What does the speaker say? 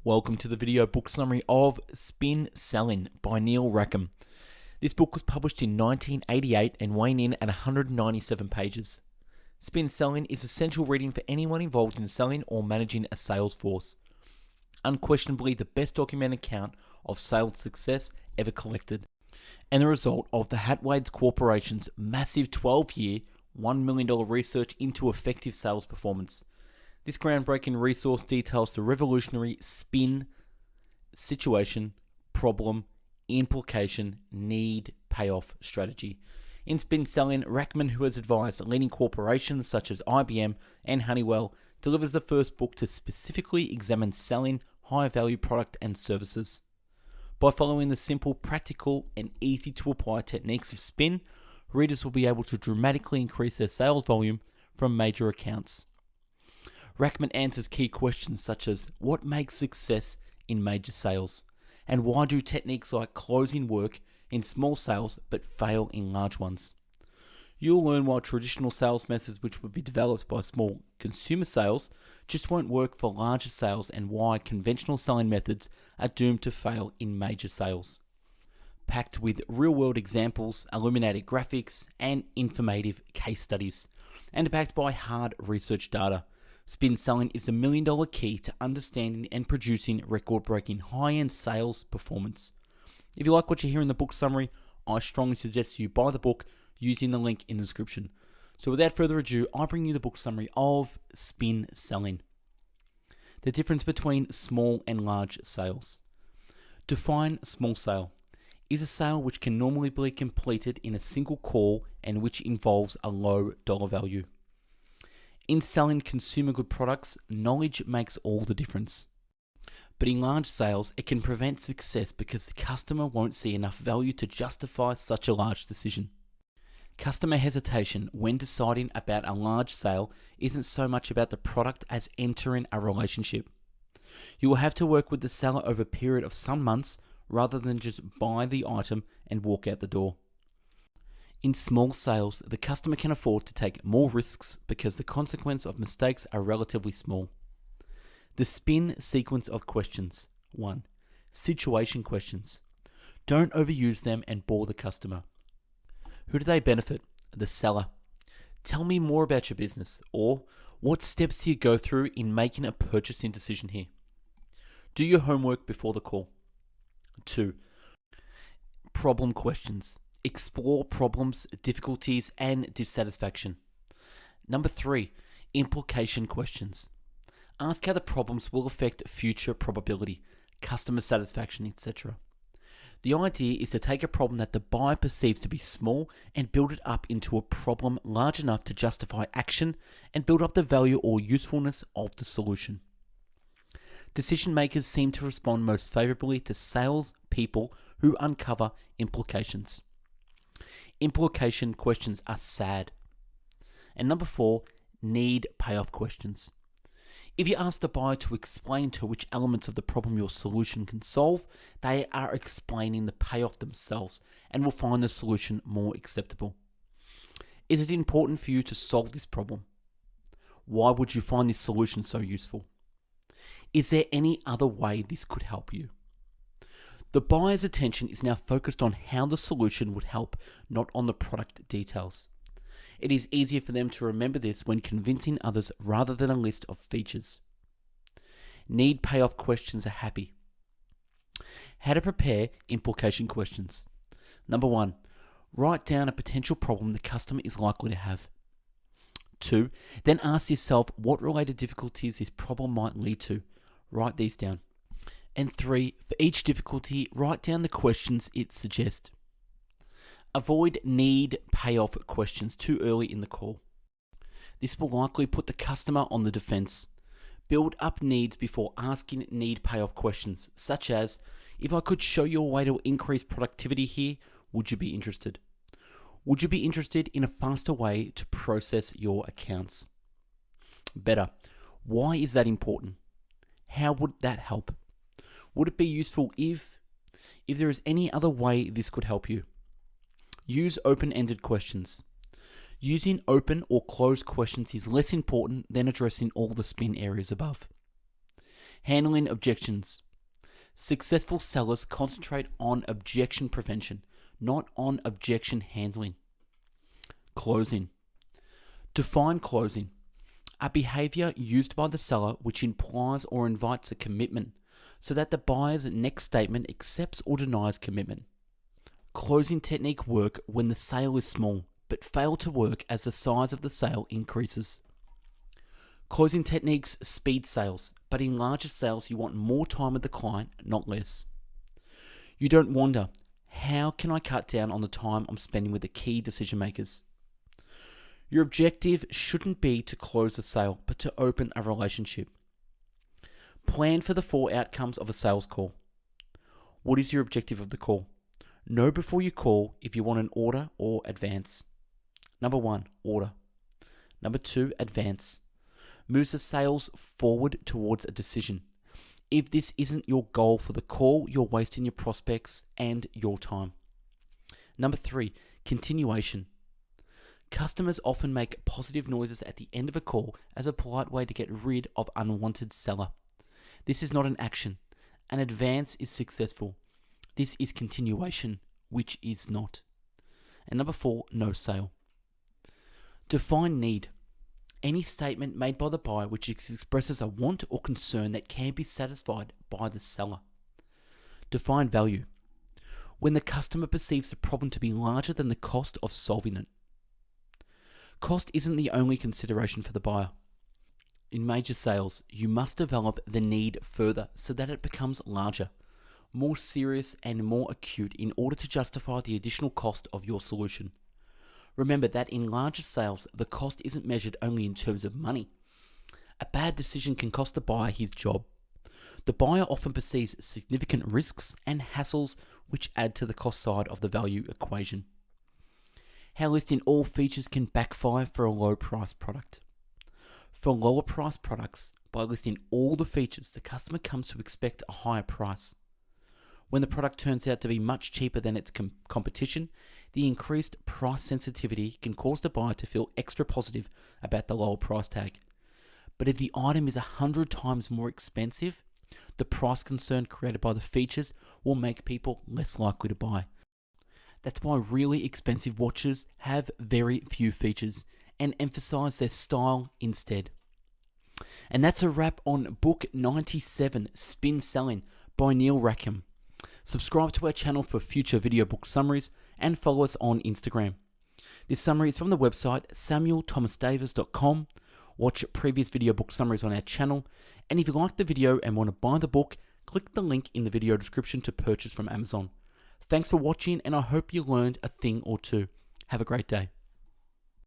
Welcome to the video book summary of Finalizing by Rackham. This book was published in 1988 and weighing in at 197 pages. Finalizing is essential reading for anyone involved in selling or managing a sales force. Unquestionably the best documented account of sales success ever collected, and the result of the Hathaway Corporation's massive 12-year, $1 million research into effective sales performance. This groundbreaking resource details the revolutionary spin, situation, problem, implication, need, payoff strategy. In Finalizing, Rackham, who has advised leading corporations such as IBM and Honeywell, delivers the first book to specifically examine selling high-value product and services. By following the simple, practical, and easy-to-apply techniques of spin, readers will be able to dramatically increase their sales volume from major accounts. Rackham answers key questions such as what makes success in major sales, and why do techniques like closing work in small sales but fail in large ones. You'll learn why traditional sales methods which would be developed by small consumer sales just won't work for larger sales, and why conventional selling methods are doomed to fail in major sales. Packed with real-world examples, illuminated graphics, and informative case studies, and backed by hard research data. Finalizing is the $1 million key to understanding and producing record-breaking high-end sales performance. If you like what you hear in the book summary, I strongly suggest you buy the book using the link in the description. So without further ado, I bring you the book summary of Finalizing. The difference between small and large sales. Define small sale. Is a sale which can normally be completed in a single call and which involves a low dollar value. In selling consumer good products, knowledge makes all the difference. But in large sales, it can prevent success because the customer won't see enough value to justify such a large decision. Customer hesitation when deciding about a large sale isn't so much about the product as entering a relationship. You will have to work with the seller over a period of some months rather than just buy the item and walk out the door. In small sales, the customer can afford to take more risks because the consequence of mistakes are relatively small. The spin sequence of questions. 1. Situation questions. Don't overuse them and bore the customer. Who do they benefit? The seller. Tell me more about your business, or what steps do you go through in making a purchasing decision here? Do your homework before the call. 2. Problem questions. Explore problems, difficulties, and dissatisfaction. Number 3, implication questions. Ask how the problems will affect future probability, customer satisfaction, etc. The idea is to take a problem that the buyer perceives to be small and build it up into a problem large enough to justify action and build up the value or usefulness of the solution. Decision makers seem to respond most favorably to sales people who uncover implications. Implication questions are sad. And number 4, need payoff questions. If you ask the buyer to explain to which elements of the problem your solution can solve, they are explaining the payoff themselves and will find the solution more acceptable. Is it important for you to solve this problem? Why would you find this solution so useful? Is there any other way this could help you? The buyer's attention is now focused on how the solution would help, not on the product details. It is easier for them to remember this when convincing others rather than a list of features. Need payoff questions are happy. How to prepare implication questions. Number 1, write down a potential problem the customer is likely to have. 2, then ask yourself what related difficulties this problem might lead to. Write these down. And 3, for each difficulty, write down the questions it suggests. Avoid need payoff questions too early in the call. This will likely put the customer on the defense. Build up needs before asking need payoff questions, such as, if I could show you a way to increase productivity here, would you be interested? Would you be interested in a faster way to process your accounts? Better, why is that important? How would that help? Would it be useful if there is any other way this could help you? Use open-ended questions. Using open or closed questions is less important than addressing all the spin areas above. Handling objections. Successful sellers concentrate on objection prevention, not on objection handling. Closing. Define closing. A behavior used by the seller which implies or invites a commitment so that the buyer's next statement accepts or denies commitment. Closing technique work when the sale is small, but fail to work as the size of the sale increases. Closing techniques speed sales, but in larger sales you want more time with the client, not less. You don't wonder, how can I cut down on the time I'm spending with the key decision makers? Your objective shouldn't be to close a sale, but to open a relationship. Plan for the 4 outcomes of a sales call. What is your objective of the call? Know before you call if you want an order or advance. Number 1, order. Number 2, advance. Moves the sales forward towards a decision. If this isn't your goal for the call, you're wasting your prospects and your time. Number 3, continuation. Customers often make positive noises at the end of a call as a polite way to get rid of unwanted seller. This is not an action. An advance is successful. This is continuation, which is not. And number 4, no sale. Define need. Any statement made by the buyer which expresses a want or concern that can be satisfied by the seller. Define value. When the customer perceives the problem to be larger than the cost of solving it. Cost isn't the only consideration for the buyer. In major sales, you must develop the need further so that it becomes larger, more serious and more acute in order to justify the additional cost of your solution. Remember that in larger sales, the cost isn't measured only in terms of money. A bad decision can cost the buyer his job. The buyer often perceives significant risks and hassles which add to the cost side of the value equation. How listing all features can backfire for a low price product. For lower price products, by listing all the features, the customer comes to expect a higher price. When the product turns out to be much cheaper than its competition, the increased price sensitivity can cause the buyer to feel extra positive about the lower price tag. But if the item is 100 times more expensive, the price concern created by the features will make people less likely to buy. That's why really expensive watches have very few features and emphasize their style instead. And that's a wrap on book 97, Spin Selling by Neil Rackham. Subscribe to our channel for future video book summaries and follow us on Instagram. This summary is from the website samuelthomasdavis.com. Watch previous video book summaries on our channel, and if you like the video and want to buy the book, click the link in the video description to purchase from Amazon. Thanks for watching, and I hope you learned a thing or two. Have a great day.